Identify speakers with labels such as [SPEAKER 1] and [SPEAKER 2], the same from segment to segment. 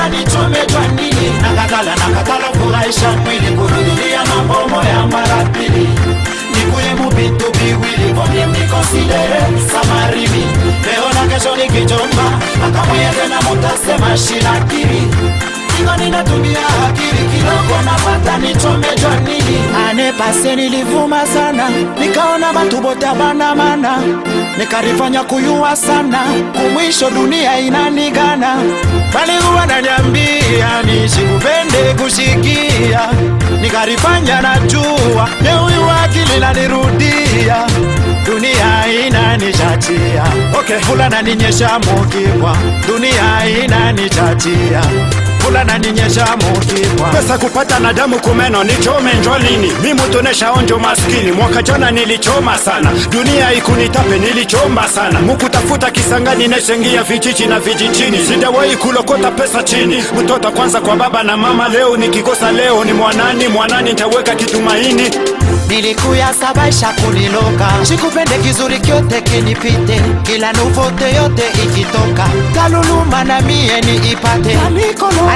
[SPEAKER 1] napata nichome jwa nini? Nakatala furahisha mwili kurudilia mambo ya mara pili. Nikuye mubitu biwili vomye mnikonsidere samarimi. Leo na kesho nikijomba akamweye tena mutasema shinakiri. Ingo ninatumia akili kidogo napata nichome jwa nini? Ane pase nilivuma sana, nikaona batu bote abandamana, nikarifanya kuyua sana, kumwisho dunia inanigana. Bali huwa nanyambia nisikupende kushikia, nikarifanya najua leo akili nanirudia, dunia inanichatia. Okay, fulana ninyesha mukibwa, dunia inanichatia. Fulana ninyesha mukibwa.
[SPEAKER 2] Pesa kupata na damu kumeno nichome njolini. Mimi mutonesha onjo maskini. Mwaka jana nilichoma sana, dunia ikunitape nilichoma sana. Mukutafuta Kisangani neshengia vijiji na vijijini. Sijawahi kulokota pesa chini. Mtoto kwanza kwa baba na mama, leo nikikosa leo ni mwanani nitaweka kitumaini.
[SPEAKER 1] Nilikuya sabaisha kuniloka, sikupende kizuri kyote kinipite, kila nufote yote ikitoka, taluluma na mie ni ipate.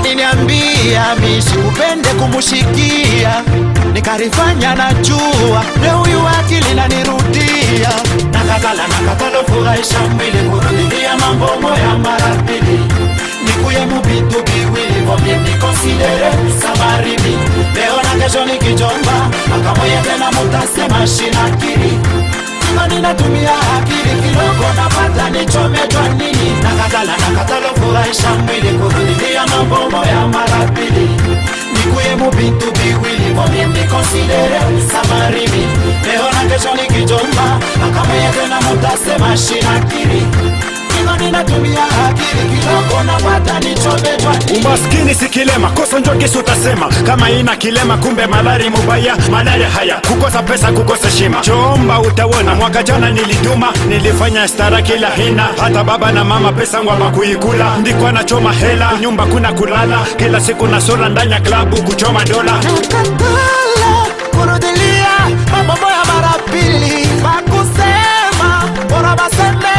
[SPEAKER 1] Aliniambia mi sikupende kumushikia, nikarifanya najua leo akili nanirudia. Nakatala furahisha mwili kurudilia mambo ya mara pili. Nikuye mubitu biwili vomye mnikonsidere samarimi. Leo na kesho nikijomba akamweye tena mutasema shinakiri. Ingo ninatumia akili kidogo napata nichome jwa nini? Nakatala furahisha mwili kurudilia mambo ya mara pili. Nikuye mubitu biwili vomye mnikonsidere samarimi. Leo na kesho nikijomba akamweye tena mutasema shinakiri. Ninatumia akili kidogo napata nichome jwa nini?
[SPEAKER 2] Umaskini si kilema, kosa njo kisi utasema. Kama ina kilema kumbe malari mubaya, malari haya. Kukosa pesa kukosa shima, chomba utawona. Mwaka jana niliduma, nilifanya stara kila hina. Hata baba na mama pesa ngwa kuikula. Ndikuwa na choma hela, nyumba kuna kulala. Kila siku na sola ndani ya klabu kuchoma dola.
[SPEAKER 1] Nakatala kurudilia mambo ya mara pili. Bakusema bora baseme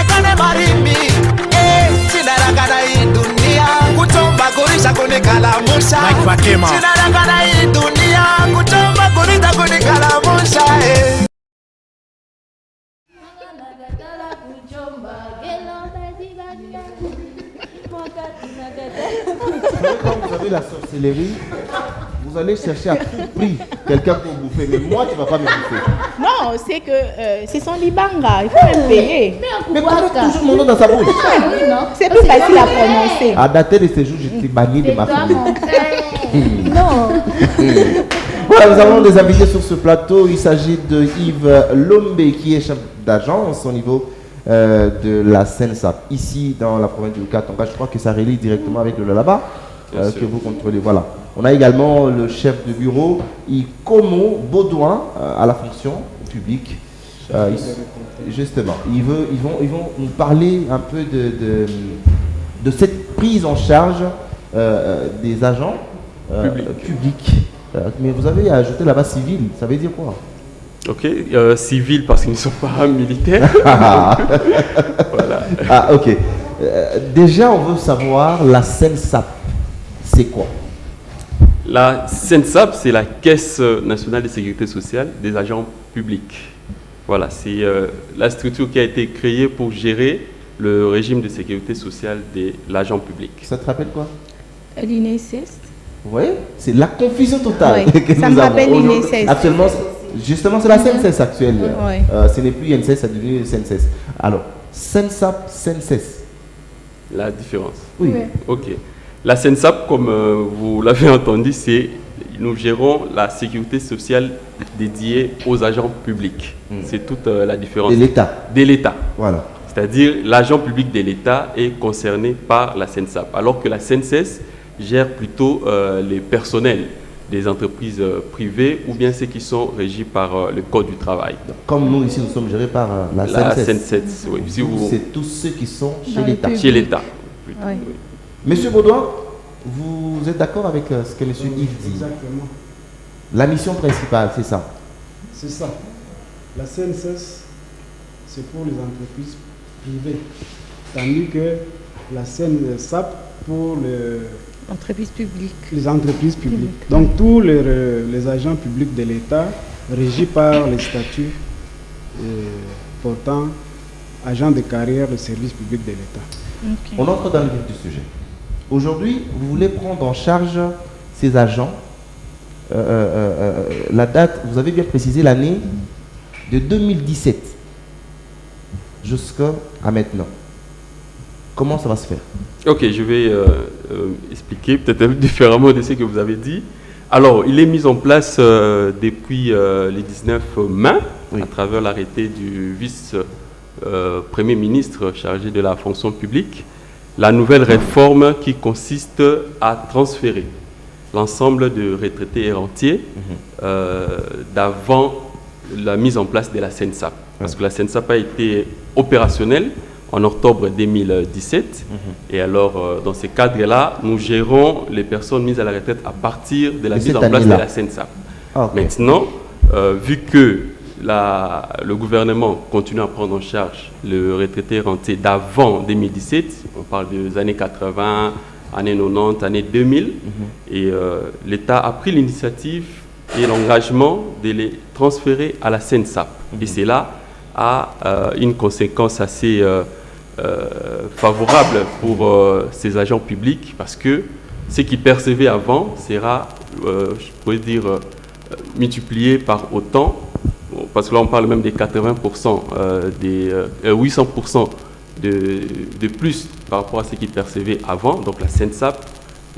[SPEAKER 1] kane marimi. Chinaragana hii dunia kuchomba kurisha kunikalamusha. Chinaragana hii dunia kuchomba kurisha kunikalamusha.
[SPEAKER 3] Quand vous avez la sorcellerie, vous allez chercher à tout prix quelqu'un pour bouffer. Mais moi, tu ne vas pas me bouffer.
[SPEAKER 4] Non, c'est que c'est son libanga, il faut même payer.
[SPEAKER 3] Mais comment toujours mon nom dans sa bouche?
[SPEAKER 4] C'est plus facile à prononcer.
[SPEAKER 3] À dater de ce jour, je t'ai banni de ma famille.
[SPEAKER 4] Non.
[SPEAKER 3] Voilà, nous avons des invités sur ce plateau. Il s'agit de Yves Lombe qui est chef d'agence au niveau de la SENSAP, ici dans la province du Katanga. Je crois que ça relie directement avec le Lalaba que vous contrôlez. Voilà. On a également le chef de bureau, Ikomo Baudouin, à la fonction publique. Justement, ils vont nous parler un peu de cette prise en charge des agents publics. Mais vous avez ajouté là-bas civil, ça veut dire quoi?
[SPEAKER 5] Ok, civil parce qu'ils ne sont pas militaires.
[SPEAKER 3] Voilà. Ah, ok. Déjà, on veut savoir la SENSAP, c'est quoi?
[SPEAKER 5] La SENSAP, c'est la Caisse nationale de sécurité sociale des agents publics. Voilà, c'est la structure qui a été créée pour gérer le régime de sécurité sociale de l'agent public.
[SPEAKER 3] Ça te rappelle quoi?
[SPEAKER 4] L'INSS.
[SPEAKER 3] Oui, c'est la confusion totale.
[SPEAKER 4] Oui,
[SPEAKER 3] que
[SPEAKER 4] ça
[SPEAKER 3] nous
[SPEAKER 4] me
[SPEAKER 3] avons.
[SPEAKER 4] rappelle l'INSS.
[SPEAKER 3] Actuellement, justement, c'est la SENSES actuelle.
[SPEAKER 4] Oui.
[SPEAKER 3] Ce n'est plus INSS, ça devient SENSES. Alors, SENSAP, SENSES.
[SPEAKER 5] La différence.
[SPEAKER 3] Oui.
[SPEAKER 5] Ok. La SENSAP, comme vous l'avez entendu, c'est nous gérons la sécurité sociale dédiée aux agents publics. C'est toute la différence.
[SPEAKER 3] De l'État.
[SPEAKER 5] De l'État.
[SPEAKER 3] Voilà.
[SPEAKER 5] C'est-à-dire l'agent public de l'État est concerné par la SENSAP, alors que la SENSES gère plutôt les personnels des entreprises privées ou bien ceux qui sont régis par le Code du travail.
[SPEAKER 3] Comme nous ici, nous sommes gérés par la
[SPEAKER 5] SENSES. Oui.
[SPEAKER 3] C'est tous ceux qui sont chez l'État.
[SPEAKER 5] Chez l'État.
[SPEAKER 4] Oui.
[SPEAKER 3] Monsieur Baudouin, vous êtes d'accord avec ce que monsieur Yves dit?
[SPEAKER 6] Exactement.
[SPEAKER 3] La mission principale, c'est ça?
[SPEAKER 6] C'est ça. La CNSS, c'est pour les entreprises privées. Tandis que la CNSAP, pour
[SPEAKER 4] Entreprise publique.
[SPEAKER 6] les entreprises publiques. Donc tous les agents publics de l'État régis par les statuts portant agents de carrière de service public de l'État.
[SPEAKER 4] Ok.
[SPEAKER 3] On entre dans le vif du sujet. Aujourd'hui, vous voulez prendre en charge ces agents. La date, vous avez bien précisé l'année de 2017 jusqu'à maintenant. Comment ça va se faire?
[SPEAKER 5] Ok, je vais expliquer peut-être un peu différemment de ce que vous avez dit. Alors, il est mis en place depuis le 19 mai,
[SPEAKER 3] Oui.
[SPEAKER 5] à travers l'arrêté du vice-premier ministre chargé de la fonction publique, la nouvelle réforme qui consiste à transférer l'ensemble de retraités et rentiers d'avant la mise en place de la SENSAP. Parce que la SENSAP a été opérationnelle en octobre 2017. Et alors, dans ce cadre-là, nous gérons les personnes mises à la retraite à partir de la
[SPEAKER 3] De
[SPEAKER 5] mise
[SPEAKER 3] cette
[SPEAKER 5] en place de
[SPEAKER 3] année-là.
[SPEAKER 5] la SENSAP.
[SPEAKER 3] Ah, ok.
[SPEAKER 5] Maintenant, vu que le gouvernement continue à prendre en charge le retraité rentier d'avant 2017, on parle des années 80, années 90, années 2000, et l'État a pris l'initiative et l'engagement de les transférer à la SENSAP. Et cela a une conséquence assez favorable pour ces agents publics, parce que ce qu'ils percevaient avant sera, je pourrais dire, multiplié par autant, parce que là on parle même des 80%, des 800% de plus par rapport à ce qu'ils percevaient avant. Donc la SENSAP,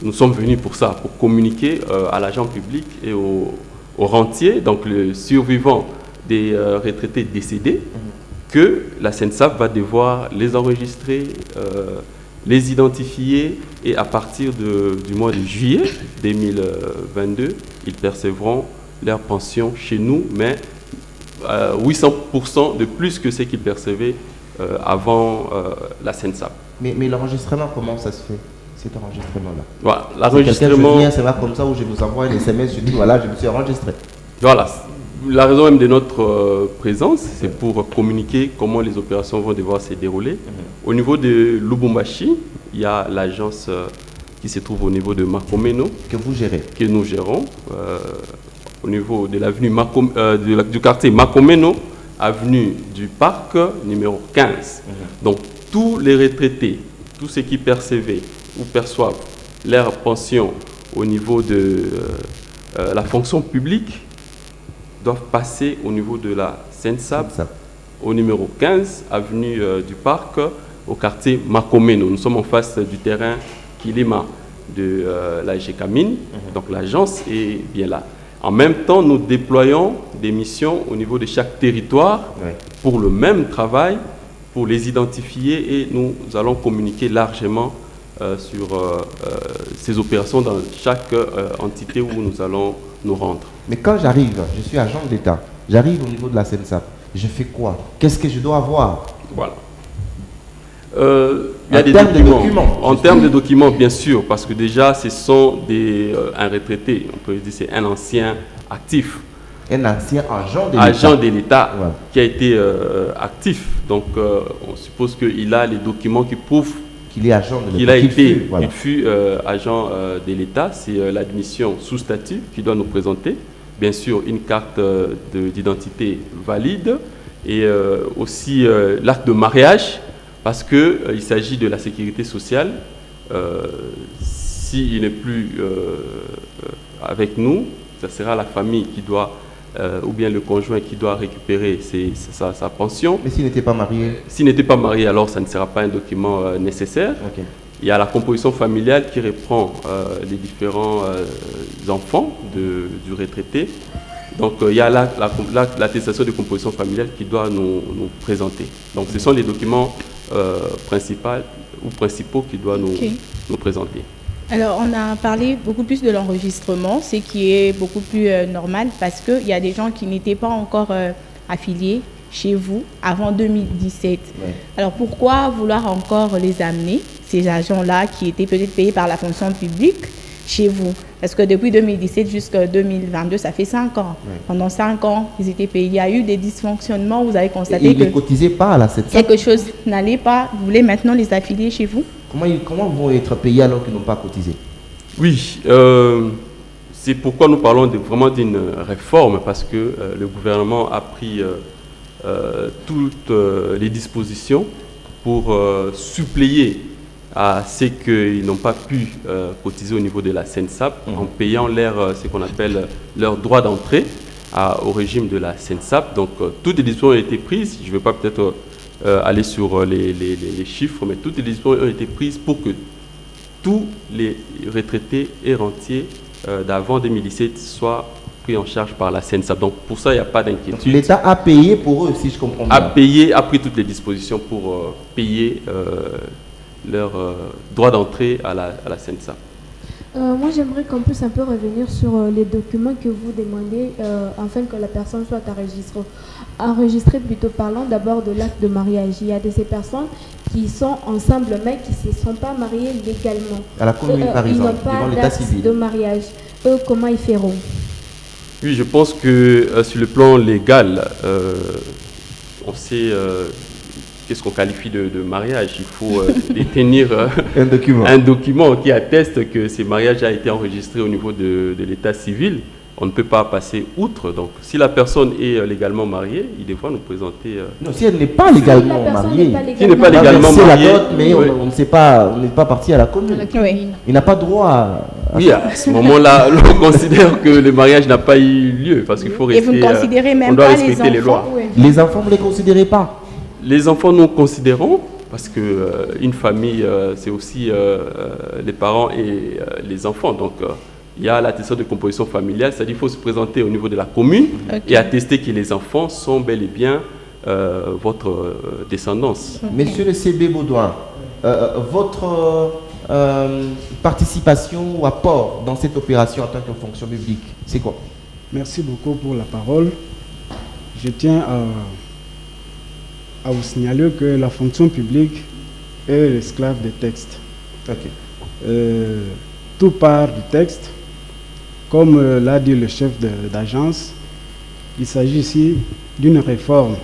[SPEAKER 5] nous sommes venus pour ça, pour communiquer à l'agent public et aux rentiers, donc le survivant des retraités décédés, que la SENSAP va devoir les enregistrer, les identifier, et à partir du mois de juillet 2022, ils percevront leur pension chez nous, mais 800% de plus que ce qu'ils percevaient avant la SENSAP.
[SPEAKER 3] Mais l'enregistrement, comment ça se fait, cet enregistrement-là?
[SPEAKER 5] Voilà,
[SPEAKER 3] Si
[SPEAKER 5] l'enregistrement.
[SPEAKER 3] quelqu'un, je viens, ça va comme ça, où je vous envoie un SMS, je dis voilà, je me suis enregistré.
[SPEAKER 5] Voilà, la raison même de notre présence, c'est pour communiquer comment les opérations vont devoir se dérouler. Au niveau de Lubumbashi, il y a l'agence qui se trouve au niveau de Makomeno,
[SPEAKER 3] Que vous gérez.
[SPEAKER 5] que nous gérons, au niveau de l'avenue du quartier Makomeno, avenue du Parc, numéro 15. Donc, tous les retraités, tous ceux qui percevaient ou perçoivent leur pension au niveau de la fonction publique, doivent passer au niveau de la SENSAP, au numéro 15, avenue du Parc, au quartier Makomeno. Nous sommes en face du terrain Kilima de la GECAMINE, donc l'agence est bien là. En même temps, nous déployons des missions au niveau de chaque territoire pour le même travail, pour les identifier, et nous allons communiquer largement sur ces opérations dans chaque entité où nous allons nous rendre.
[SPEAKER 3] Mais quand j'arrive, je suis agent de l'État, j'arrive au niveau de la SENSAP, je fais quoi? Qu'est-ce que je dois avoir?
[SPEAKER 5] Voilà. Il y a
[SPEAKER 3] En
[SPEAKER 5] des
[SPEAKER 3] termes de
[SPEAKER 5] documents.
[SPEAKER 3] documents,
[SPEAKER 5] En termes de documents, bien sûr, parce que déjà, ce sont un retraité, on peut dire c'est un ancien actif,
[SPEAKER 3] Un ancien agent de l'État.
[SPEAKER 5] agent de l'État
[SPEAKER 3] Voilà.
[SPEAKER 5] qui a été actif. Donc, on suppose qu'il a les documents qui prouvent
[SPEAKER 3] Qu'il est agent de l'État.
[SPEAKER 5] qu'il a été,
[SPEAKER 3] voilà.
[SPEAKER 5] il fut agent de l'État. C'est l'admission sous statut qui doit nous présenter. Bien sûr, une carte d'identité valide, et aussi l'acte de mariage, parce qu'il s'agit de la sécurité sociale. S'il n'est plus avec nous, ce sera la famille qui doit, ou bien le conjoint qui doit récupérer sa pension.
[SPEAKER 3] Mais s'il n'était pas marié?
[SPEAKER 5] S'il n'était pas marié, alors ça ne sera pas un document nécessaire.
[SPEAKER 3] Ok.
[SPEAKER 5] Il y a la composition familiale qui reprend les différents enfants du retraité. Donc il y a l'attestation de composition familiale qui doit nous présenter. Donc ce sont les documents principaux qui doivent nous présenter.
[SPEAKER 4] Alors, on a parlé beaucoup plus de l'enregistrement, ce qui est beaucoup plus normal, parce qu'il y a des gens qui n'étaient pas encore affiliés chez vous avant 2017.
[SPEAKER 3] Ouais.
[SPEAKER 4] Alors, pourquoi vouloir encore les amener, ces agents-là qui étaient peut-être payés par la fonction publique, chez vous? Parce que depuis 2017 jusqu'à 2022, ça fait 5 ans.
[SPEAKER 3] Ouais.
[SPEAKER 4] Pendant 5 ans, ils étaient payés. Il y a eu des dysfonctionnements, vous avez
[SPEAKER 3] Et
[SPEAKER 4] constaté
[SPEAKER 3] il
[SPEAKER 4] que
[SPEAKER 3] ne cotisait pas à la SENSAP?
[SPEAKER 4] quelque chose n'allait pas. Vous voulez maintenant les affilier chez vous?
[SPEAKER 3] Comment vont être payés alors qu'ils n'ont pas cotisé?
[SPEAKER 5] Oui, c'est pourquoi nous parlons vraiment d'une réforme, parce que le gouvernement a pris toutes les dispositions pour suppléer à ceux qui n'ont pas pu cotiser au niveau de la SENSAP en payant ce qu'on appelle leur droit d'entrée au régime de la SENSAP. Donc toutes les décisions ont été prises. Je ne vais pas peut-être aller sur les chiffres, mais toutes les décisions ont été prises pour que tous les retraités et rentiers d'avant 2017 soient pris en charge par la SENSAP. Donc pour ça, il n'y a pas d'inquiétude.
[SPEAKER 3] L'État a payé pour eux, si je comprends bien.
[SPEAKER 5] A pris toutes les dispositions pour payer leur droit d'entrée à la SENSAP.
[SPEAKER 7] Moi, j'aimerais qu'on puisse un peu revenir sur les documents que vous demandez afin que la personne soit enregistrée. Plutôt, parlons d'abord de l'acte de mariage. Il y a de ces personnes qui sont ensemble mais qui ne se sont pas mariées légalement.
[SPEAKER 3] À la commune, par exemple, devant l'état civil.
[SPEAKER 7] Ils n'ont pas d'acte de mariage. Eux, comment ils feront?
[SPEAKER 5] Oui, je pense que sur le plan légal, on sait qu'est-ce qu'on qualifie de mariage. Il faut détenir un document qui atteste que ce mariage a été enregistré au niveau de l'état civil. On ne peut pas passer outre. Donc, si la personne est légalement mariée, il devra nous présenter...
[SPEAKER 3] Non, si elle n'est pas légalement mariée,
[SPEAKER 5] qui n'est pas légalement mariée,
[SPEAKER 3] la dot, mais oui. on n'est pas parti à la commune.
[SPEAKER 4] Oui.
[SPEAKER 3] Il n'a pas droit à
[SPEAKER 5] oui, à ce moment-là, on considère que le mariage n'a pas eu lieu parce qu'il faut rester...
[SPEAKER 4] Et vous ne considérez même
[SPEAKER 5] on doit
[SPEAKER 4] pas
[SPEAKER 5] respecter
[SPEAKER 4] les
[SPEAKER 5] les lois.
[SPEAKER 4] enfants?
[SPEAKER 3] Les enfants, vous ne les considérez pas?
[SPEAKER 5] Les enfants, nous considérons, parce que une famille, c'est aussi les parents et les enfants. Donc, il y a l'attestation de composition familiale, c'est-à-dire qu'il faut se présenter au niveau de la commune et attester que les enfants sont bel et bien votre descendance.
[SPEAKER 3] Monsieur le CB Baudouin, votre participation ou apport dans cette opération en tant que fonction publique, c'est quoi?
[SPEAKER 6] Merci beaucoup pour la parole. Je tiens à vous signaler que la fonction publique est l'esclave des textes. Tout part du texte. Comme l'a dit le chef d'agence, il s'agit ici d'une réforme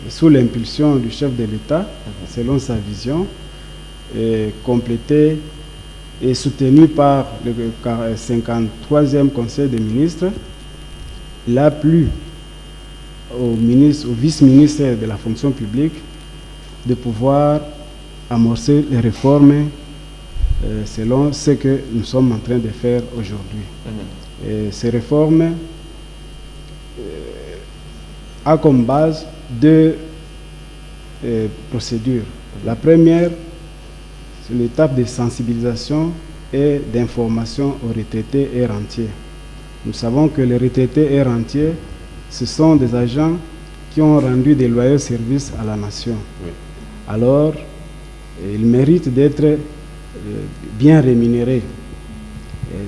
[SPEAKER 6] sous l'impulsion du chef de l'État, selon sa vision, et complétée et soutenue par le 53e Conseil des ministres. Il a plu au vice-ministre de la fonction publique de pouvoir amorcer les réformes selon ce que nous sommes en train de faire aujourd'hui. Et ces réformes ont comme base deux procédures. La première, c'est l'étape de sensibilisation et d'information aux retraités et rentiers. Nous savons que les retraités et rentiers, ce sont des agents qui ont rendu des loyaux services à la nation. Oui. Alors, ils méritent d'être bien rémunérés,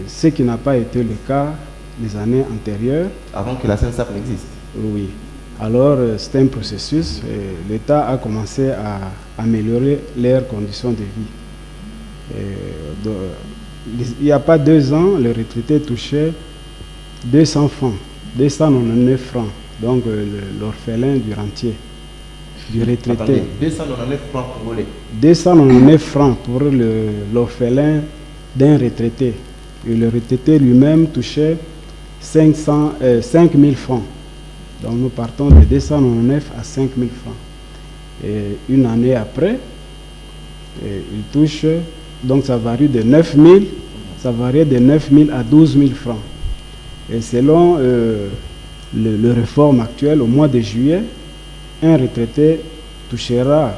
[SPEAKER 6] ce qui n'a pas été le cas les années antérieures.
[SPEAKER 3] Avant que la SENSAP n'existe.
[SPEAKER 6] Oui. Alors, c'est un processus. L'État a commencé à améliorer leurs conditions de vie. Il n'y a pas 2 ans, les retraités touchaient 200 francs, 299 francs, donc l'orphelin du rentier, du retraité.
[SPEAKER 3] Attendez, 299 francs congolais.
[SPEAKER 6] 299 francs pour l'orphelin d'un retraité. Et le retraité lui-même touchait 5 000 francs. Donc nous partons de 299 à 5 000 francs. Et une année après, il touche, donc ça varie de 9 000, ça varie de 9 000 à 12 000 francs. Et selon le réforme actuelle, au mois de juillet, un retraité touchera,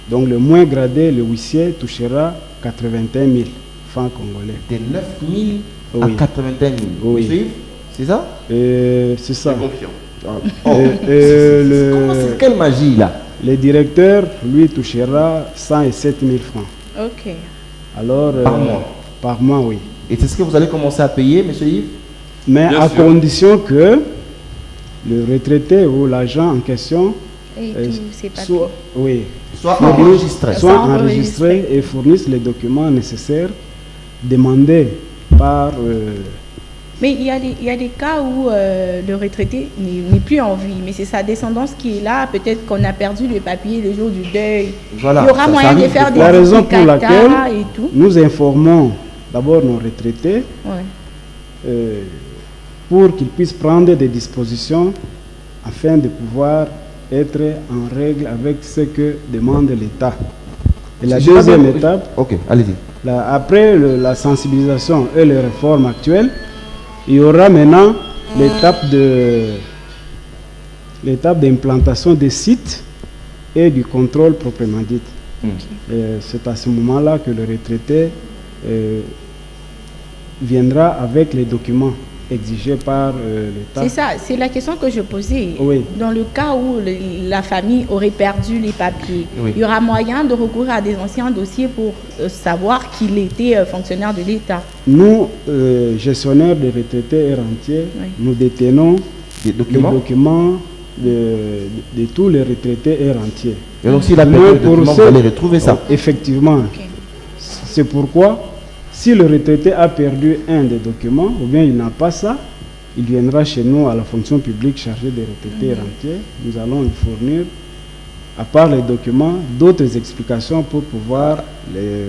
[SPEAKER 6] donc le moins gradé, le huissier, touchera 81 000 francs congolais.
[SPEAKER 3] De 9 000 à 81 000.
[SPEAKER 6] Oui.
[SPEAKER 3] C'est ça?
[SPEAKER 6] C'est ça.
[SPEAKER 3] C'est quelle magie là?
[SPEAKER 6] Le directeur, lui, touchera 107 000 francs.
[SPEAKER 4] Ok.
[SPEAKER 6] Alors,
[SPEAKER 3] par mois?
[SPEAKER 6] Par mois, oui.
[SPEAKER 3] Et c'est ce que vous allez commencer à payer, monsieur Yves?
[SPEAKER 6] Mais bien à sûr. Condition que le retraité ou l'agent en question soit enregistré et fournisse les documents nécessaires demandés par
[SPEAKER 4] Mais il y a des cas où le retraité n'est plus en vie, mais c'est sa descendance qui est là. Peut-être qu'on a perdu le papier le jour du deuil.
[SPEAKER 3] Voilà,
[SPEAKER 4] il y aura
[SPEAKER 3] ça
[SPEAKER 4] moyen de
[SPEAKER 3] arrive
[SPEAKER 4] faire des
[SPEAKER 6] La raison pour
[SPEAKER 4] duplicata
[SPEAKER 6] laquelle
[SPEAKER 4] et tout.
[SPEAKER 6] nous informons d'abord nos retraités
[SPEAKER 4] Ouais.
[SPEAKER 6] pour qu'ils puissent prendre des dispositions afin de pouvoir être en règle avec ce que demande l'État. Et la deuxième étape,
[SPEAKER 3] Ok, allez-y.
[SPEAKER 6] après la sensibilisation et les réformes actuelles, il y aura maintenant l'étape d'implantation des sites et du contrôle proprement dit. C'est à ce moment-là que le retraité viendra avec les documents exigés par l'État.
[SPEAKER 4] C'est ça, c'est la question que je posais.
[SPEAKER 6] Oui.
[SPEAKER 4] Dans le cas où la famille aurait perdu les papiers,
[SPEAKER 3] Oui.
[SPEAKER 4] il y aura moyen de recourir à des anciens dossiers pour savoir qu'il était fonctionnaire de l'État.
[SPEAKER 6] Nous, gestionnaires de retraités et rentiers,
[SPEAKER 4] Oui.
[SPEAKER 6] nous détenons
[SPEAKER 3] Des
[SPEAKER 6] les
[SPEAKER 3] documents.
[SPEAKER 6] documents de tous les retraités et rentiers.
[SPEAKER 3] Et donc, s'il a
[SPEAKER 6] Mais
[SPEAKER 3] perdu le
[SPEAKER 6] pour
[SPEAKER 3] document, vous
[SPEAKER 6] ceux-
[SPEAKER 3] allez retrouver ça.
[SPEAKER 6] Effectivement.
[SPEAKER 4] Ok.
[SPEAKER 6] C'est pourquoi, si le retraité a perdu un des documents, ou bien il n'a pas ça, il viendra chez nous à la fonction publique chargée des retraités et rentiers. Nous allons lui fournir, à part les documents, d'autres explications pour pouvoir les...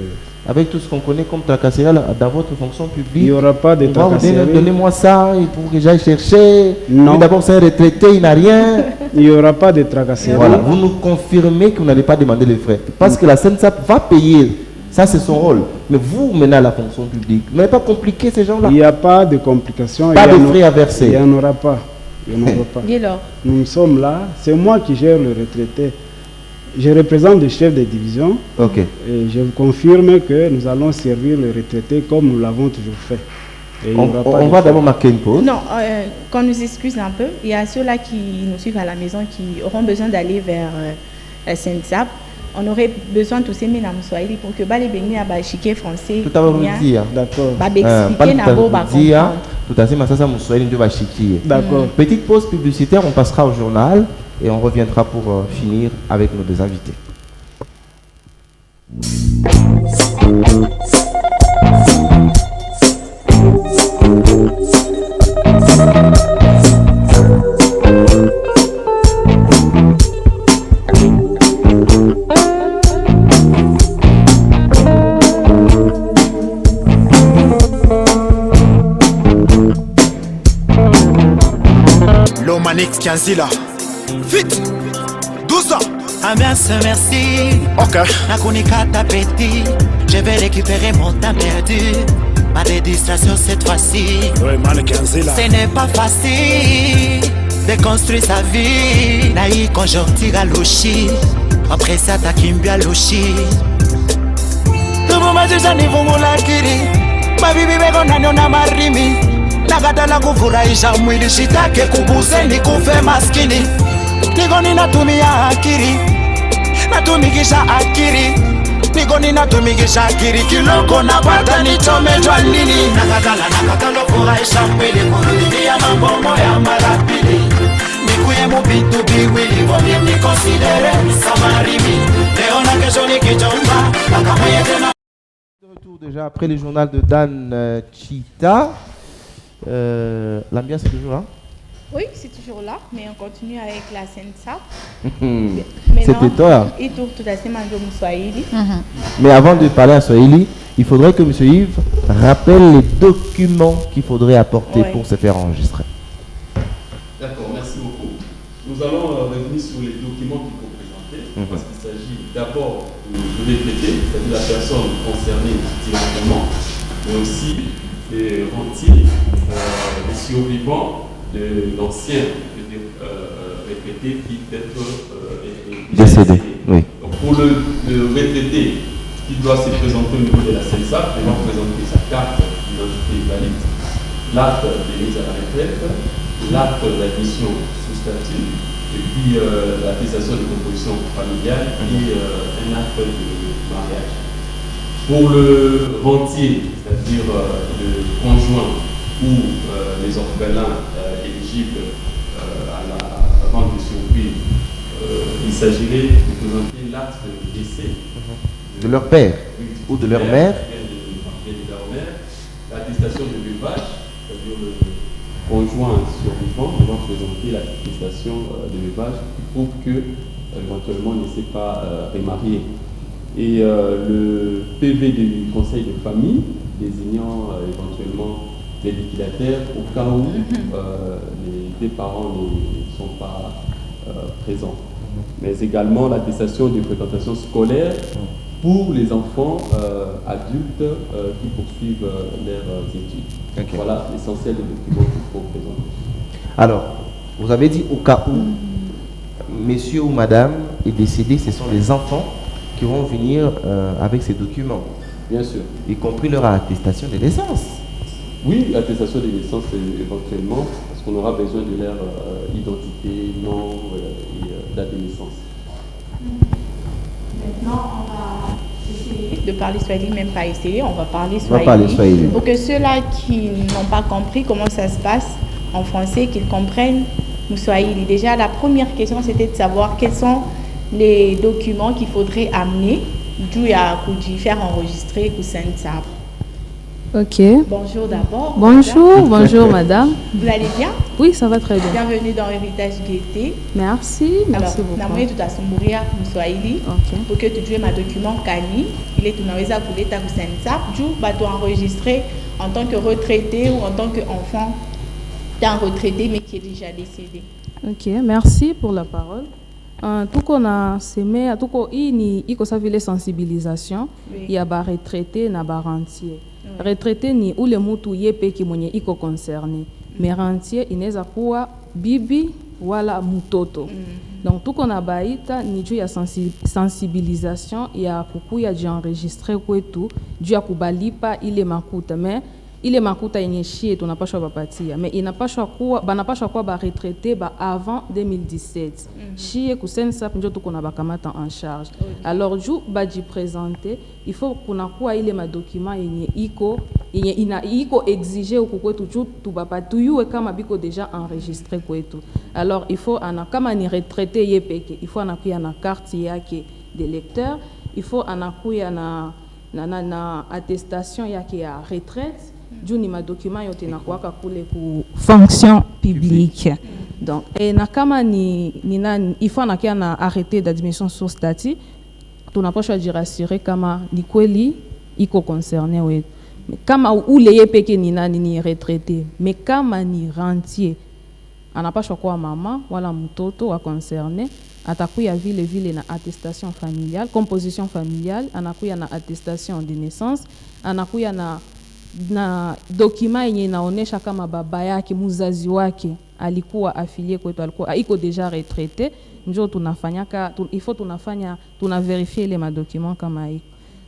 [SPEAKER 3] Avec tout ce qu'on connaît comme tracasserie dans votre fonction
[SPEAKER 6] Il
[SPEAKER 3] publique,
[SPEAKER 6] n'y aura pas de
[SPEAKER 3] on va vous donner,
[SPEAKER 6] tracasserie.
[SPEAKER 3] donnez-moi ça et pour que j'aille chercher.
[SPEAKER 6] Non.
[SPEAKER 3] Lui, d'abord, c'est un retraité, il n'a rien.
[SPEAKER 6] Il n'y aura pas de tracasserie.
[SPEAKER 3] Voilà, vous nous confirmez que vous n'allez pas demander les frais. Parce que la SENSAP va payer. Ça, c'est son rôle. Mais vous, menez à la fonction publique. Vous n'avez pas compliqué ces gens-là.
[SPEAKER 6] Il n'y a pas de complications.
[SPEAKER 3] Pas
[SPEAKER 6] Il y
[SPEAKER 3] de
[SPEAKER 6] en a-
[SPEAKER 3] frais à verser.
[SPEAKER 6] Il n'y en aura pas. Il n'y en aura pas.
[SPEAKER 4] Dès lors.
[SPEAKER 6] Nous sommes là. C'est moi qui gère le retraité. Je représente le chef de division.
[SPEAKER 3] Ok.
[SPEAKER 6] Et je vous confirme que nous allons servir les retraités comme nous l'avons toujours fait. Et il n'y
[SPEAKER 3] On,
[SPEAKER 6] aura pas
[SPEAKER 3] on
[SPEAKER 6] de
[SPEAKER 3] va
[SPEAKER 6] frais.
[SPEAKER 3] d'abord marquer une pause.
[SPEAKER 4] Non, qu'on nous excuse un peu. Il y a ceux-là qui nous suivent à la maison qui auront besoin d'aller vers la SENSAP. On aurait besoin de tous ces ménages swahili pour que les baignés à chiquet français.
[SPEAKER 3] Tout à l'heure, vous
[SPEAKER 4] bien,
[SPEAKER 3] dire.
[SPEAKER 6] D'accord.
[SPEAKER 4] expliquer nabo ba comprendre.
[SPEAKER 3] Tout à fait, mais ça, Moussoïli, nous va chiquer.
[SPEAKER 6] D'accord.
[SPEAKER 3] Petite pause publicitaire, on passera au journal et on reviendra pour finir avec nos deux invités.
[SPEAKER 2] L'Omanix Kianzila. Vite 12 ans.
[SPEAKER 1] Ambiance, merci.
[SPEAKER 2] Ok.
[SPEAKER 1] Nakunikata petit. Je vais récupérer mon temps perdu. Pas de distraction cette fois-ci.
[SPEAKER 2] Ouais, Mal Kianzila.
[SPEAKER 1] Ce n'est pas facile de construire sa vie. Naï conjoncture à l'oshi. Après ça, t'as kimbia l'oshi. Tout le monde déjà niveau moulakiri. Mabibi bego nano na marimi. Nakatala kufurahisha mwili shitake kubuze ni kufe maskini. Niko ninatumia akili. Natumikisha akili. Niko ninatumikisha akili. Kiloko napata nichomejwa nini. Nakatala kufurahisha mwili. Kurudia mambo moya mara pili. Nikuye mubitu biwili. Vomye nikonsidere samarimi. Leo na kesho nikijomba. Nakamweye tena.
[SPEAKER 3] De retour déjà après le journal de Dan Chita. L'ambiance est toujours là.
[SPEAKER 4] Oui, c'est toujours là, mais on continue avec la SENSAP.
[SPEAKER 3] C'était toi.
[SPEAKER 4] Et tout à fait, Manjo Moussoaïli.
[SPEAKER 3] Mais avant de parler à Swahili, il faudrait que M. Yves rappelle les documents qu'il faudrait apporter
[SPEAKER 4] Ouais.
[SPEAKER 3] pour se faire enregistrer.
[SPEAKER 5] D'accord, merci beaucoup. Nous allons revenir sur les documents qu'il faut présenter, parce qu'il s'agit d'abord de l'EPT, c'est-à-dire la personne concernée directement, mais aussi des rentiers, des survivants de l'ancien retraité qui peut-être est
[SPEAKER 3] Décédé, oui.
[SPEAKER 5] Donc pour le retraité qui doit se présenter au niveau de la SENSAP, il va présenter sa carte d'identité valide, l'acte de mise à la retraite, l'acte d'admission sous statut, et puis l'attestation de composition familiale et un acte de mariage. Pour le rentier, c'est-à-dire le conjoint ou les orphelins éligibles à la rente de survie, il s'agirait de présenter l'acte de décès
[SPEAKER 3] De leur père ou de leur mère.
[SPEAKER 5] de leur mère, l'attestation de l'élevage c'est-à-dire le conjoint survivant, devant présenter l'attestation de veuvage qui prouve que éventuellement ne s'est pas remarié. Et le PV du conseil de famille désignant éventuellement les liquidataires au cas où les deux parents ne sont pas présents. Mais également l'attestation de fréquentation scolaire pour les enfants adultes qui poursuivent leurs études. Okay. Voilà l'essentiel des documents qu'il faut présenter.
[SPEAKER 3] Alors, vous avez dit au cas où monsieur ou madame est décédé, ce sont les enfants qui vont venir avec ces documents.
[SPEAKER 5] Bien sûr. Y
[SPEAKER 3] compris leur attestation de naissance.
[SPEAKER 5] Oui, l'attestation de naissance éventuellement, parce qu'on aura besoin de leur identité, nom et date de naissance.
[SPEAKER 4] Maintenant, on va essayer de parler swahili, même pas essayer, on va parler swahili. Pour que ceux-là qui n'ont pas compris comment ça se passe en français, qu'ils comprennent le swahili. Déjà, la première question, c'était de savoir quels sont les documents qu'il faudrait amener d'où à faire enregistrer Kusen-Sap.
[SPEAKER 8] Ok.
[SPEAKER 4] Bonjour d'abord.
[SPEAKER 8] Bonjour madame.
[SPEAKER 4] Vous allez bien?
[SPEAKER 8] Oui, ça va très bien.
[SPEAKER 4] Bienvenue dans Héritage Gaieté.
[SPEAKER 8] Merci beaucoup.
[SPEAKER 4] Namwe tutasumburia Mswahili.
[SPEAKER 8] Ok.
[SPEAKER 4] Pour que tu joues ma document Kani, il est tunaweza kuleta Kusen-Sap, juu bato enregistré en tant que retraité ou en tant qu'enfant d'un retraité mais qui est déjà décédé.
[SPEAKER 8] Ok, merci pour la parole. Tout qu'on a semé, tout qu'on a vu les sensibilisations, il y a des retraités na ba rentier. Retraité ni ou le mutu yepe ki mwenye iko concerné. Mais rentier inaweza kuwa bibi wala mutoto. Donc tout qu'on a baita ni juu ya sensibilisation ya kukuya jienregistrer kwetu juu ya kubalipa ile makuta. Mais ile makuta yenye shie tunapashwa bapatia, mais inapashwa kuwa banapashwa kuwa ba retraité ba avant 2017. Shie Kusen-Sap njo tuko na bakamata en charge. Alors ju baji présenter, il faut kuna kuwa ile ma document yenye iko exigé au kwetu ju tubapa tuyue kama biko déjà enregistré kwetu. Alors il faut kama ni retraité yepeke, il faut anakuya na carte yake de lecteur, il faut anakuya na attestation yake ya retraite. Juu ni madocument yote na kuwaka kule ku fonction publique. Donc et na kama ni nani il faut anakia na arrêté d'admission sur statut, tunapaswa jirassurer kama ni kweli iko concerné wetu. Mais kama ule yepeke ni nani ni retraité, mais kama ni rentier anapaswa kuwa mama wala mtoto wa concerné, atakuya vile na attestation familiale, composition familiale, anakuya na attestation de naissance, anakuya na document yenye inaonesha kama baba yake muzazi wake alikuwa affilié kwetu, alikuwa iko déjà retraité, njo tunafanyaka tunaverifier ile madocument kama iko.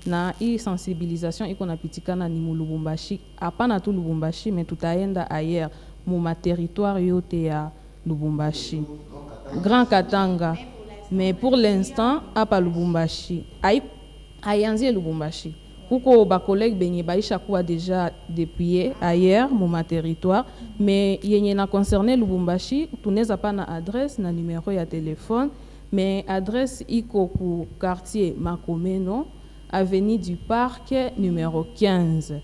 [SPEAKER 8] Na hii sensibilisation iko napitikana ni mu Lubumbashi, hapana tu Lubumbashi, mais tutaenda ailleurs mu ma territoire yote ya Lubumbashi, Grand Katanga, mais pour l'instant hapa Lubumbashi ayanzie Lubumbashi. Kuko ba collègue benye baisha kuwa déjà depuis ailleurs mu ma territoire, mais yenye na concerné Lubumbashi tuneza pa na adresse na numéro ya téléphone, mais adresse iko ku quartier Makomeno, avenue du Parc numéro 15.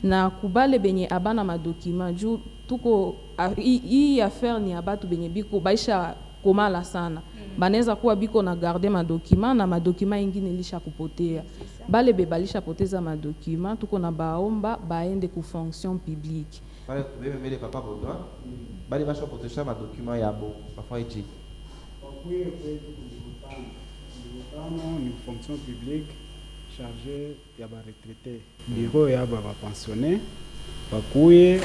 [SPEAKER 8] Na kubale benye abana ma document ju tuko hii affaire ni abatu benye biko baisha komala sana. Baneza kuwa biko na garder ma document na ma document ingine lisha kupotea. Bale be balisha poteza ma document tuko na baomba baende ku fonction publique.
[SPEAKER 3] Bale bebe papa bodwa. Bale basha potesha ma document yabo parfois iti.
[SPEAKER 6] Ni fonction publique chargé ya ba retraité. Bureau ya ba pensionné bakuye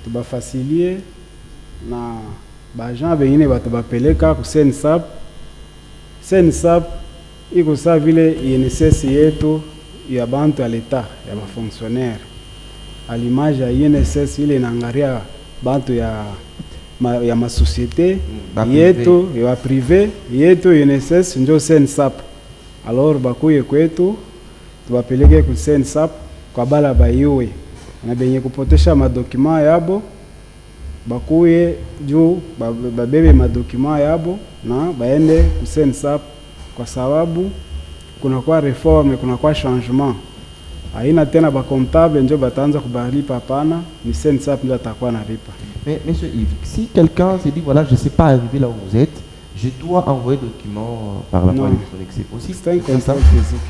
[SPEAKER 6] tuba facilier na bajan bengine bato bapeleka ku Kusen-Sap. Kusen-Sap iko sa vile INSS yetu ya bantu ya leta ya ba fonctionnaire. À l'image ya INSS ile inaangalia bantu ya ma société yetu ya privé yetu INSS njo Kusen-Sap. Alors bakuye kwetu tubapeleke ku Kusen-Sap kwa bala bayue na benye kupotesha madokima yabo bakuye juu babebe madokima yabo na baende ku Kusen-Sap, kwa sababu kuna kwa reforme, kuna kwa changement Haina tena ba comptable ndio bataanza kubalipa hapana, ni SENSAP ndio atakuwa nalipa.
[SPEAKER 3] Mais monsieur Yves, si quelqu'un se dit voilà, je ne sais pas arriver là où vous êtes, je dois envoyer document par la voie électronique. C'est possible?
[SPEAKER 6] C'est un contact physique.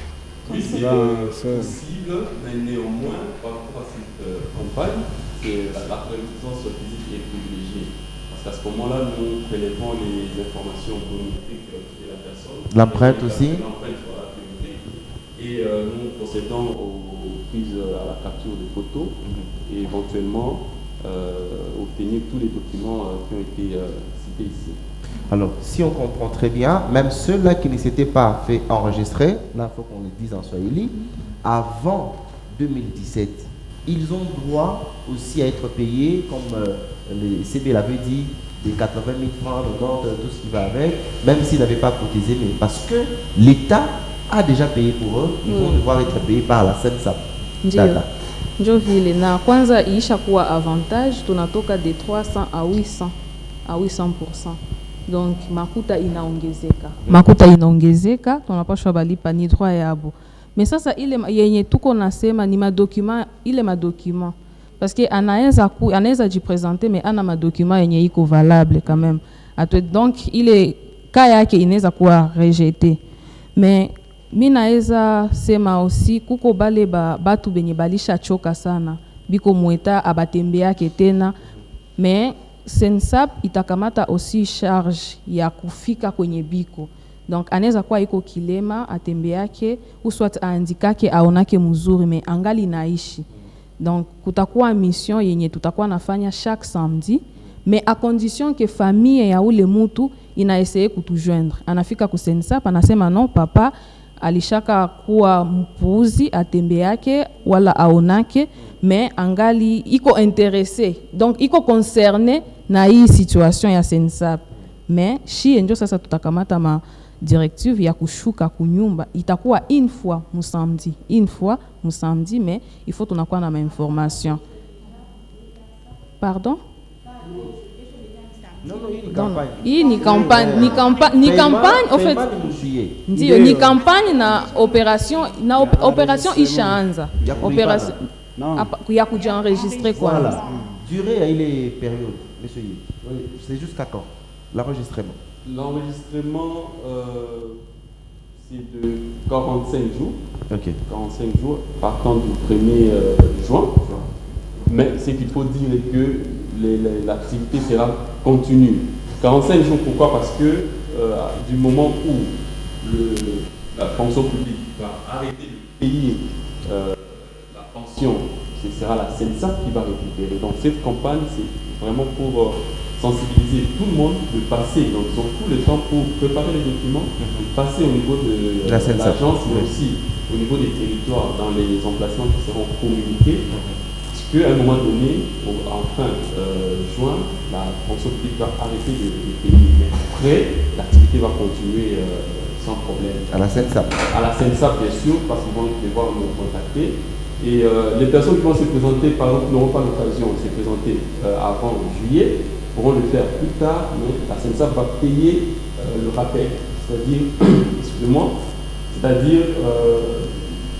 [SPEAKER 5] Oui, c'est possible, mais néanmoins, par rapport à cette campagne, la présence physique est privilégiée. Parce qu'à ce moment-là, nous prélevons les informations biométriques de la personne.
[SPEAKER 3] L'empreinte aussi?
[SPEAKER 5] L'empreinte, voilà, biométrique. Et nous procédons aux prises à la capture de photos et éventuellement obtenir tous les documents qui ont été cités ici.
[SPEAKER 3] Alors, si on comprend très bien, même ceux-là qui ne s'étaient pas fait enregistrer, là, il faut qu'on le dise en Swahili, avant 2017, ils ont droit aussi à être payés, comme le CB l'avait dit, des 80 000 francs, tout ce qui va avec, même s'ils n'avaient pas cotisé, mais parce que l'État a déjà payé pour eux, ils vont devoir être payés par la SENSAP.
[SPEAKER 8] Ndio vile na kwanza iisha kuwa avantage, tunatoka de 300 à 800%. Donc makuta inaongezeka, tunapaswa balipa ni droit yabo. Mais sasa ile yenye tuko nasema ni madokuma, ile madokuma parce que anaweza jipresenter mais ana madokuma yenye iko valable quand même. Donc ile cas yake inaweza kuwa rejeté. Mais mi naweza sema aussi kuko bale batu benye balisha choka sana biko mweta abatembeake tena, mais SENSAP itakamata aussi charge ya kufika kwenye biko. Donc anaweza kuwa iko kilema atembeake uswat aandikake aonake mzuri mais angali naishi. Donc kutakuwa mission yenye tutakuwa nafanya chaque samedi, mais à condition que famille ya ule mutu inaeseye kutujoindre. Anafika ku SENSAP anasema non papa alishaka kuwa mpuuzi atembeake wala aonake, mais angali iko intéressé, donc iko concerné na hii situation ya SENSAP. Mais shi ndio sasa tutakamata ma directive ya kushuka kunyumba, itakuwa une fois musamedi, mais il faut tunakuwa na ma information. Pardon? Hii ni campagne en fait. Ndio ni campagne na opération ishaanza. Opération ya kujienregistrer kwa.
[SPEAKER 3] Voilà. Durée il est période monsieur Yves. C'est jusqu'à quand l'enregistrement?
[SPEAKER 5] L'enregistrement c'est de 45 jours. OK. 45 jours partant du 1er juin. Mais ce qu'il faut dire est que l'activité sera continue. 45 jours, pourquoi? Parce que du moment où la fonction publique va arrêter de payer la pension, ce sera la SENSAP qui va récupérer. Donc cette campagne, c'est vraiment pour sensibiliser tout le monde, de passer, donc ils ont tout le temps pour préparer les documents, de passer au niveau de l'agence, mais aussi au niveau des territoires, dans les emplacements qui seront communiqués. Qu'à un moment donné, en fin juin, la fonction publique va arrêter de payer. Mais après, l'activité va continuer sans problème.
[SPEAKER 3] À la SENSAP? À la
[SPEAKER 5] SENSAP, bien sûr, parce qu'ils vont devoir nous contacter. Et les personnes qui vont se présenter, par exemple, n'auront pas l'occasion de se présenter avant juillet, pourront le faire plus tard, mais la SENSAP va payer le rappel. C'est-à-dire, excusez-moi, c'est-à-dire,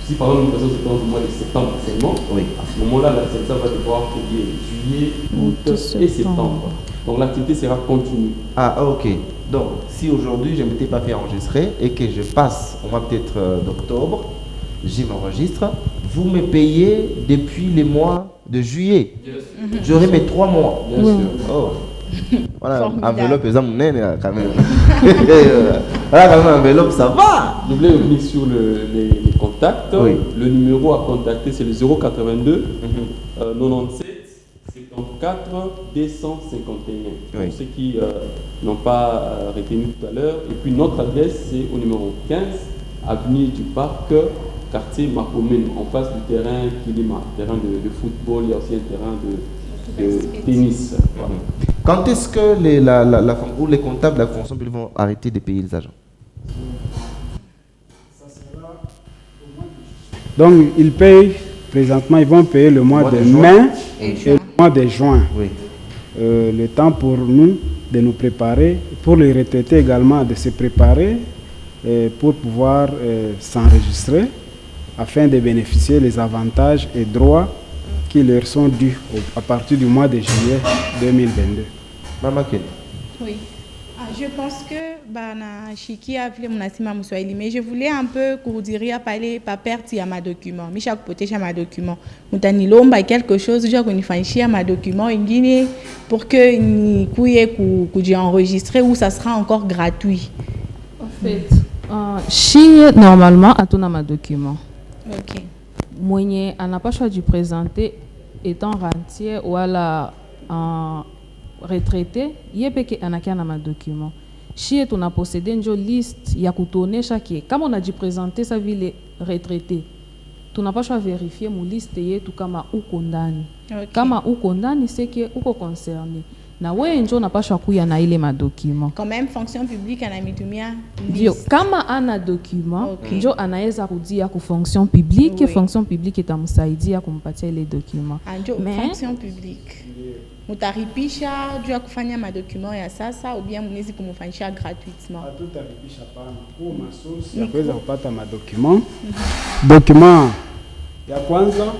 [SPEAKER 5] si par exemple une personne se présente au mois de septembre seulement, à ce moment-là, la SENSAP va devoir payer juillet, août et septembre. Donc l'activité sera continue.
[SPEAKER 3] Ah ok. Donc si aujourd'hui je ne m'étais pas fait enregistrer et que je passe au mois peut-être d'octobre, j'y m'enregistre, vous me payez depuis les mois de juillet. J'aurai mes 3 mois.
[SPEAKER 5] Bien sûr.
[SPEAKER 3] Oh. Voilà, enveloppe, quand même. Voilà, quand même, enveloppe, ça va.
[SPEAKER 5] Vous voulez revenir sur les contacts. Oui. Le numéro à contacter, c'est le 082 97 74 251. Pour ceux qui n'ont pas retenu tout à l'heure. Et puis notre adresse, c'est au numéro 15, avenue du Parc, quartier Makomène, en face du terrain Kilima, terrain de football. Il y a aussi un terrain de tennis. Voilà.
[SPEAKER 3] Quand est-ce que les comptables de la fonction publique vont arrêter de payer les agents?
[SPEAKER 6] Donc ils payent, présentement ils vont payer le mois de mai et le mois de juin.
[SPEAKER 3] Oui.
[SPEAKER 6] Le temps pour nous de nous préparer, pour les retraités également de se préparer pour pouvoir s'enregistrer afin de bénéficier des avantages et droits qui leur sont dus à partir du mois de juillet 2022.
[SPEAKER 3] Maman Ken.
[SPEAKER 4] Oui. Je pense que bana Chiki a appelé mon assima Moussoaili, mais je voulais un peu courdirer à parler pas perdre à ma document. Mais chaque poté à ma document. Moutani lomba quelque chose, je connais fanchi à ma document en Guinée pour que ni couille que j'ai enregistré ou ça sera encore gratuit.
[SPEAKER 8] En fait, Chine normalement a tout dans ma document.
[SPEAKER 4] Ok.
[SPEAKER 8] Moi, on n'a pas choisi de présenter étant rentier ou à la retraité, il y a un document. Si on a possédé une liste, il y a coûté chaque. Comme on a dit présenter sa ville retraité, tu n'as pas choisi de vérifier mon liste et tout comme ou condamné. Comme ou condamné, c'est que ou concerné. Na ouais, on n'a pas choisi de naïle ma document.
[SPEAKER 4] Quand même, fonction publique, on a mis tout bien.
[SPEAKER 8] Comme on a document, on a eza kudia ku fonction publique, fonction publique est à msaidi à compatir les documents.
[SPEAKER 4] Mais fonction publique. Mutaripisha juu ya kufanya madocument ya sasa ou bien mnezi kumufanyisha gratuitement.
[SPEAKER 6] Hatutaripisha pana kwa masource ya kuweza kupata madocument. Document ya kwanza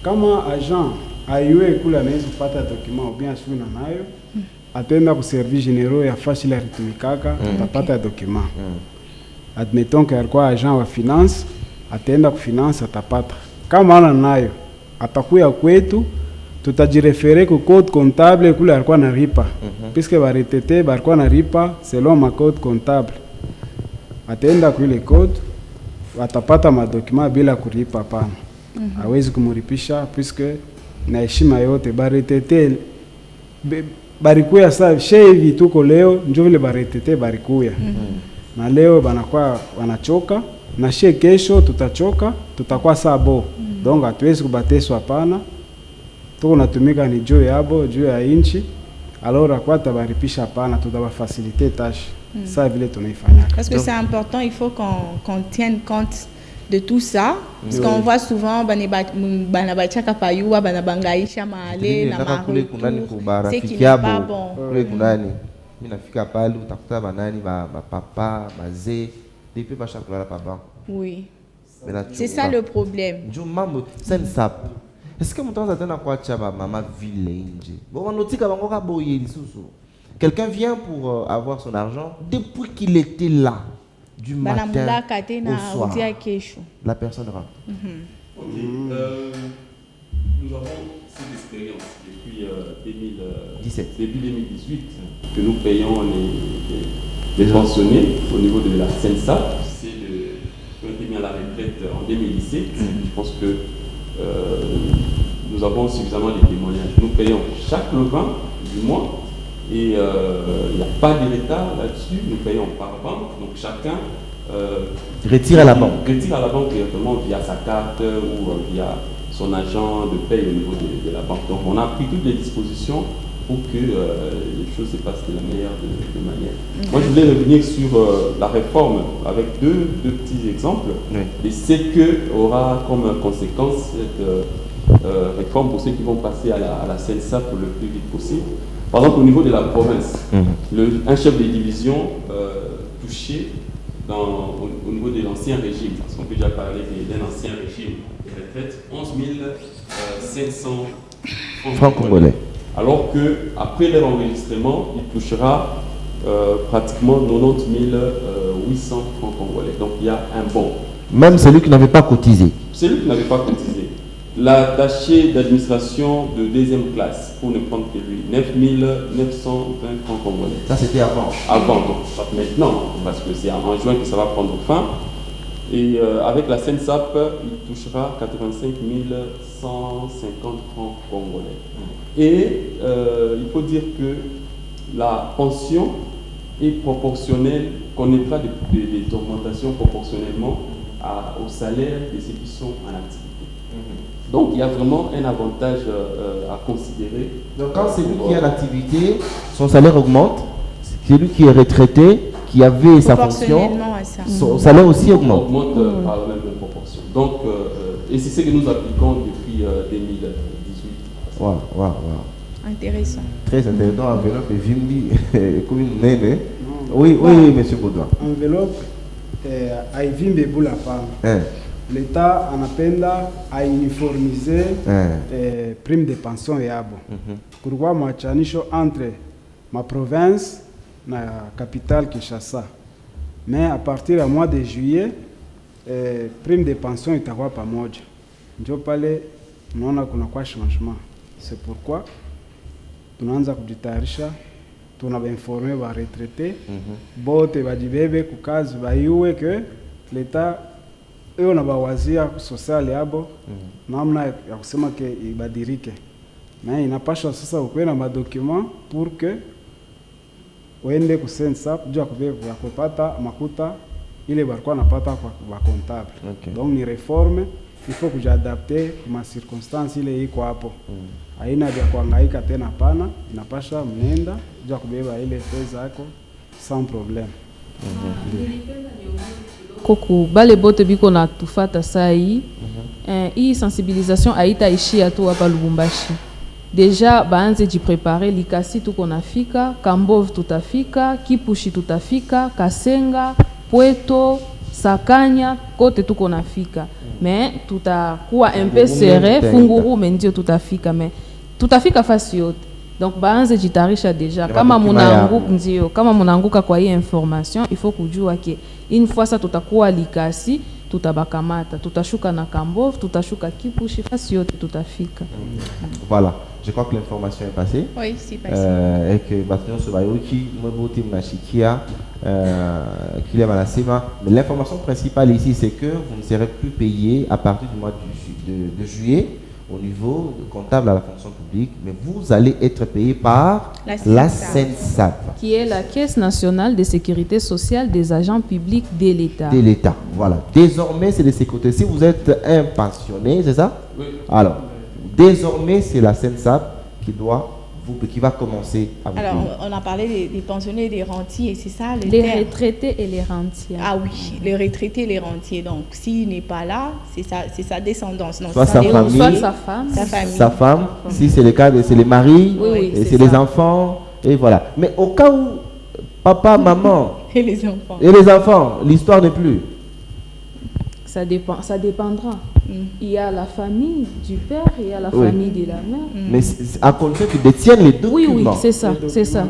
[SPEAKER 6] kama agent aiwe kule anaweza kupata document ou bien asuna nayo atenda ku service généraux ya fashi la ritumikaka atapata document. Admettons que alikuwa agent wa finance atenda ku finance atapata. Kama ana nayo atakuya kwetu tutajirefere ku code comptable kule alikuwa naripa puisque baretete balikuwa naripa selon ma code comptable atenda ku ile code watapata madokima bila kulipa pana hawezi kumuripisha puisque na heshima yote baretete barikuya sasa hivi tuko leo ndio vile baretete barikuya na leo banakuwa wanachoka na kesho tutachoka tutakuwa sabo donc hatuwezi kubateswa pana tuko natumika ni juu yabo juu ya inchi alors kwa tabaripisha pana tutawafaciliter tâche ça vile tunaifanya
[SPEAKER 4] parce que c'est important, il faut qu'on tienne compte de tout ça parce qu'on voit souvent banabachaka payua banabangaisha maale na maru c'est qui n'est pas bon
[SPEAKER 3] kule kunani mimi nafika pale utakuta banani ba papa bazee depuis ba chakula pa bank
[SPEAKER 4] oui c'est ça le problème
[SPEAKER 3] ndio mambo sensap. Est-ce que mon temps attend à quoi maman village? Bon, on note qu'avant qu'on a boyé quelqu'un vient pour avoir son argent depuis qu'il était là du matin au soir. La personne rentre.
[SPEAKER 5] Nous avons cette expérience depuis 2018 que nous payons les pensionnés au niveau de la CENSA. C'est qui ont été mis à la retraite en 2017. Je pense que nous avons suffisamment de témoignages. Nous payons chaque le 20 du mois et il n'y a pas de retard là-dessus. Nous payons par banque, donc chacun
[SPEAKER 3] retire à la banque.
[SPEAKER 5] Retire à la banque directement via sa carte ou via son agent de paye au niveau de la banque. Donc on a pris toutes les dispositions pour que les choses se passent de la meilleure de manière. Moi je voulais revenir sur la réforme avec deux petits exemples de ce que aura comme conséquence cette réforme pour ceux qui vont passer à la CENSA pour le plus vite possible. Par exemple au niveau de la province, un chef de division touché au niveau de l'ancien régime, parce qu'on peut déjà parler d'un ancien régime de retraite, 11 500
[SPEAKER 3] francs congolais.
[SPEAKER 5] Alors qu'après leur enregistrement, il touchera pratiquement 90 800 francs congolais. Donc il y a un bon.
[SPEAKER 3] Même celui qui n'avait pas cotisé.
[SPEAKER 5] Celui qui n'avait pas cotisé. L'attaché d'administration de deuxième classe, pour ne prendre que lui, 9 920 francs congolais.
[SPEAKER 3] Ça c'était avant.
[SPEAKER 5] Avant, donc maintenant, parce que c'est en juin que ça va prendre fin. Et avec la CENSAP, il touchera 85 150 francs congolais. Et il faut dire que la pension est proportionnelle, connaîtra des augmentations proportionnellement au salaire de ceux qui sont en activité. Donc il y a vraiment un avantage à considérer.
[SPEAKER 3] Donc quand celui qui est en activité, son salaire augmente, celui qui est retraité, qui avait sa fonction, son salaire aussi augmente.
[SPEAKER 5] Augmente par la même proportion. Donc, et c'est ce que nous appliquons depuis 2018.
[SPEAKER 3] Wow.
[SPEAKER 4] Intéressant.
[SPEAKER 3] Très intéressant. Enveloppe et Vimbi, oui, monsieur Baudouin.
[SPEAKER 6] Enveloppe, Vimbi pour la femme. l'État anapenda à uniformiser prime de pension yabo. Pourquoi machanisho entre ma province na capitale Kinshasa. Mais à partir du mois de juillet, prime de pension itakuwa pamoja. Ndio pale unaona kuna kwa changement. C'est pourquoi tunaanza kujitayarisha, tunabainformer ba retraité bote bajibebe kukazi baiwe ke l'État eo na bawazia social yabo namna ya kusema ke ibadirike. Mais inapasha sasa ukwe na madocument pour que uende ku SENSAP jua kubeba kupata makuta ile barikuwa napata kwa comptable. Donc ni réforme, il faut kujadapter kwa circonstance ile iko hapo. Haina vya kuhangaika tena, pana inapasha mnenda jua kubeba ile pesa yako sans problème.
[SPEAKER 8] Koko bale bote biko na tufata sai hii sensibilisation haitaishia tu hapa Lubumbashi. Deja baanze jiprepare, Likasi tuko nafika, Kambov tutafika, Kipushi tutafika, Kasenga, Pweto, Sakanya, kote tuko nafika. Mais tutakuwa un peu serré, Funguru mendio tutafika, mais tutafika fasi yote. Donc baanze jitarisha deja kama munanguka ndio, kama munanguka kwa hii information, il faut kujua ke une fois ça tutakuwa Likasi, tutabakamata, tutashuka na Kambov, tutashuka Kipushi, fasi yote tutafika.
[SPEAKER 3] Voilà. Je crois que l'information est passée.
[SPEAKER 4] Oui, c'est passé.
[SPEAKER 3] Et que Bataillon Sobayoki, Moboti Mnachikia, Kylian Malasema. Mais l'information principale ici, c'est que vous ne serez plus payé à partir du mois de juillet au niveau comptable à la fonction publique, mais vous allez être payé par la SENSAP.
[SPEAKER 8] Qui est la Caisse nationale de sécurité sociale des agents publics de l'État.
[SPEAKER 3] De l'État, voilà. Désormais, c'est de sécurité. Si vous êtes un pensionné, c'est ça? Oui. Alors, désormais, c'est la SENSAP qui va commencer à vous payer.
[SPEAKER 4] Alors, on a parlé des pensionnés et des rentiers, c'est ça
[SPEAKER 8] les retraités et les rentiers.
[SPEAKER 4] Ah oui, les retraités et les rentiers. Donc, s'il n'est pas là, c'est sa descendance. Non,
[SPEAKER 3] soit sa famille,
[SPEAKER 8] soit sa femme.
[SPEAKER 3] Sa femme. Si c'est le cas, c'est les maris, et c'est les enfants, et voilà. Mais au cas où papa, maman
[SPEAKER 4] et les enfants,
[SPEAKER 3] l'histoire n'est plus.
[SPEAKER 8] Ça dépendra. Il y a la famille du père, il y a la famille de la mère.
[SPEAKER 3] Mais à condition qu'ils détiennent les documents.
[SPEAKER 8] Oui, c'est ça,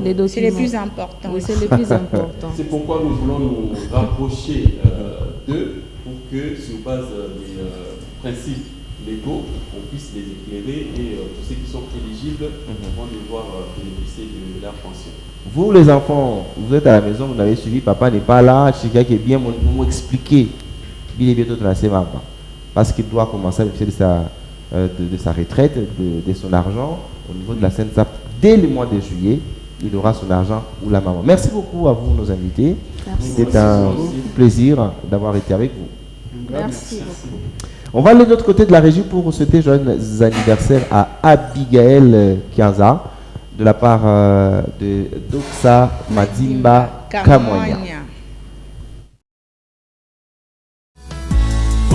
[SPEAKER 8] les documents.
[SPEAKER 4] C'est les plus importants.
[SPEAKER 8] Oui, c'est les plus importants.
[SPEAKER 5] C'est pourquoi nous voulons nous rapprocher d'eux pour que, sur base des principes légaux, on puisse les éclairer et tous ceux qui sont éligibles vont devoir bénéficier de leur pension.
[SPEAKER 3] Vous, les enfants, vous êtes à la maison, vous avez suivi, papa n'est pas là, quelqu'un qui est bien, vous m'expliquez. Parce qu'il doit commencer à bénéficier de sa retraite, de son argent au niveau de la SENSAP. Dès le mois de juillet, il aura son argent ou la maman. Merci beaucoup à vous, nos invités. C'était un plaisir d'avoir été avec vous.
[SPEAKER 8] Merci.
[SPEAKER 3] On va aller de l'autre côté de la régie pour souhaiter joyeux anniversaire à Abigail Kianza de la part de Doxa Madimba Kamoya.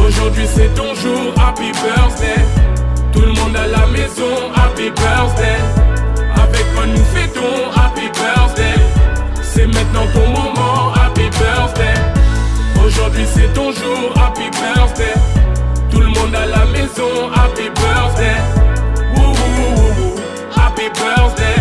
[SPEAKER 9] Aujourd'hui c'est ton jour, happy birthday. Tout le monde à la maison, happy birthday. Avec moi nous fêtons, happy birthday. C'est maintenant ton moment, happy birthday. Aujourd'hui c'est ton jour, happy birthday. Tout le monde à la maison, happy birthday. Woo woo woo woo, happy birthday.